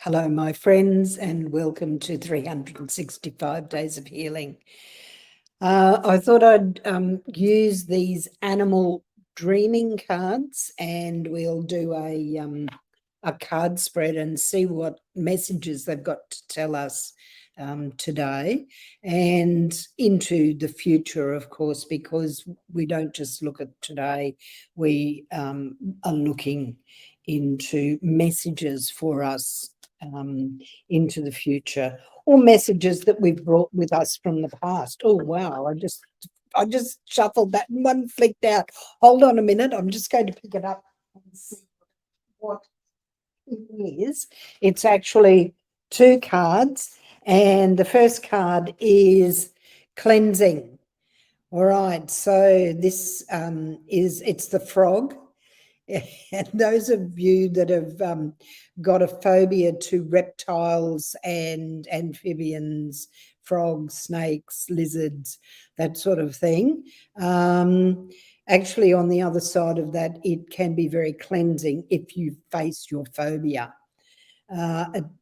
Hello, my friends, and welcome to 365 Days of Healing. I thought I'd use these animal dreaming cards, and we'll do a card spread and see what messages they've got to tell us today and into the future, of course, because we don't just look at today, we are looking into messages for us into the future, or messages that we've brought with us from the past. Oh wow, I just shuffled that and one flicked out. Hold on a minute, I'm just going to pick it up and see what it is. It's actually two cards, and the first card is cleansing. All right, so this it's the frog. And those of you that have got a phobia to reptiles and amphibians, frogs, snakes, lizards, that sort of thing, actually on the other side of that, it can be very cleansing if you face your phobia.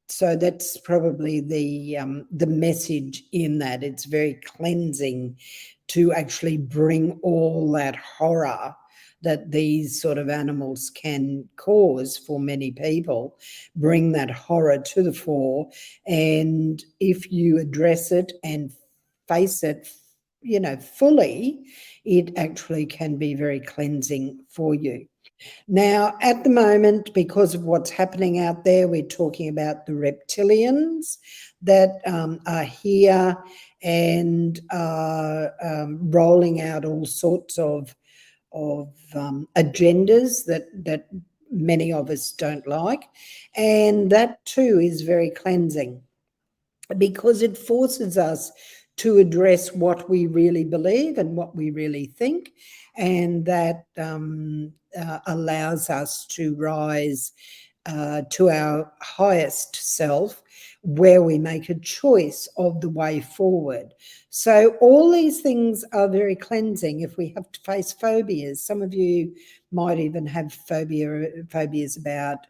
So that's probably the message in that. It's very cleansing to actually bring all that horror that these sort of animals can cause for many people, bring that horror to the fore. And if you address it and face it, fully, it actually can be very cleansing for you. Now, at the moment, because of what's happening out there, we're talking about the reptilians that are here and are rolling out all sorts of agendas that many of us don't like. And that too is very cleansing, because it forces us to address what we really believe and what we really think, and that allows us to rise to our highest self, where we make a choice of the way forward. So all these things are very cleansing if we have to face phobias. Some of you might even have phobias about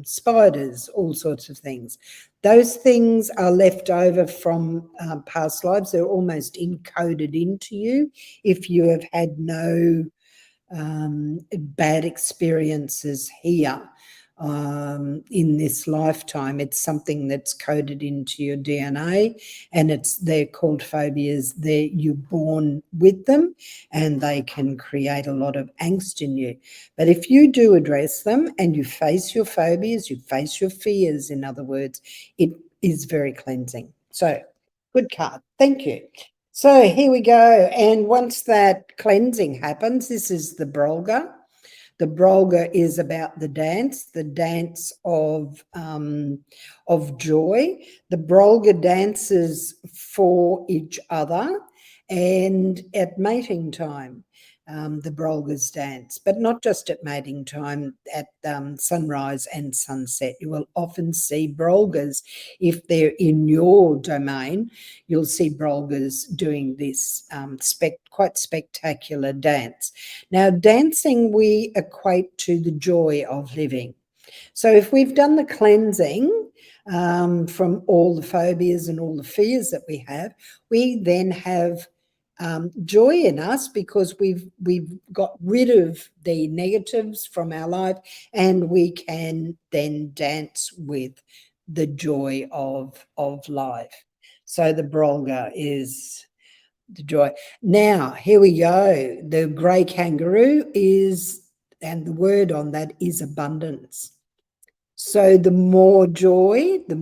spiders, all sorts of things. Those things are left over from past lives. They're almost encoded into you if you have had no bad experiences here in this lifetime. It's something that's coded into your DNA, and they're called phobias. You're born with them, and they can create a lot of angst in you. But if you do address them and you face your phobias, you face your fears, in other words, it is very cleansing. So, good card. Thank you. So here we go. And once that cleansing happens, this is the Brolga. The Brolga is about the dance of joy. The Brolga dances for each other, and at mating time, the Brolgas dance, but not just at mating time, at sunrise and sunset. You will often see Brolgas. If they're in your domain, you'll see Brolgas doing this quite spectacular dance. Now, dancing we equate to the joy of living. So if we've done the cleansing from all the phobias and all the fears that we have, we then have joy in us, because we've got rid of the negatives from our life, and we can then dance with the joy of life. So the Brolga is the joy. Now, here we go. The grey kangaroo is, and the word on that is abundance. So the more joy, the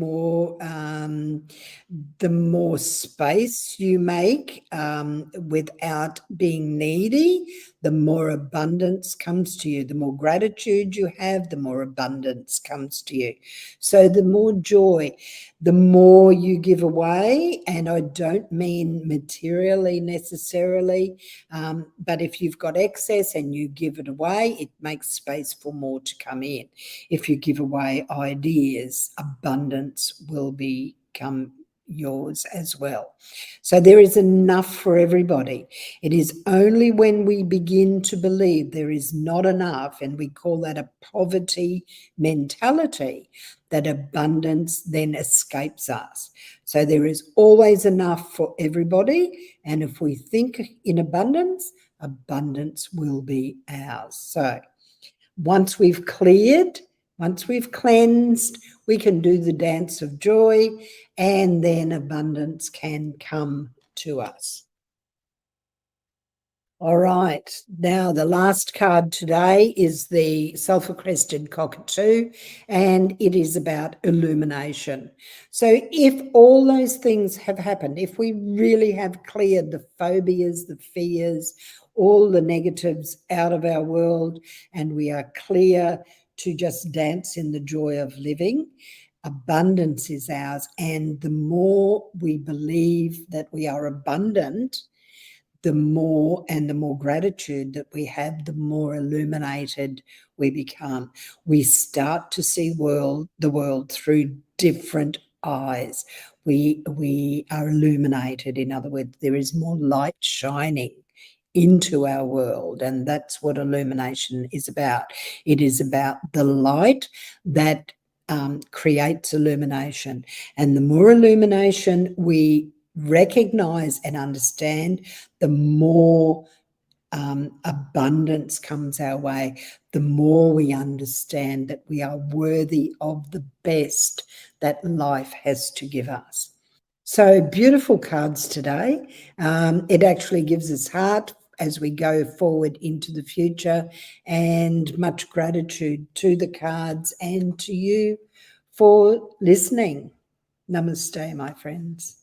more space you make without being needy, the more abundance comes to you. The more gratitude you have, the more abundance comes to you. So the more joy, the more you give away. And I don't mean materially necessarily, but if you've got excess and you give it away, it makes space for more to come in. If you give away ideas, abundance will become yours as well. So there is enough for everybody. It is only when we begin to believe there is not enough, and we call that a poverty mentality, that abundance then escapes us. So there is always enough for everybody. And if we think in abundance, abundance will be ours. So once we've cleared, once we've cleansed, we can do the dance of joy, and then abundance can come to us. All right, now the last card today is the sulphur-crested cockatoo, and it is about illumination. So if all those things have happened, if we really have cleared the phobias, the fears, all the negatives out of our world, and we are clear to just dance in the joy of living, abundance is ours. And the more we believe that we are abundant, the more gratitude that we have, the more illuminated we become. We start to see the world through different eyes. We are illuminated. In other words, there is more light shining into our world, and that's what illumination is about. It is about the light that creates illumination, and the more illumination we recognize and understand, the more abundance comes our way, the more we understand that we are worthy of the best that life has to give us. So beautiful cards today. It actually gives us heart as we go forward into the future, and much gratitude to the cards and to you for listening. Namaste, my friends.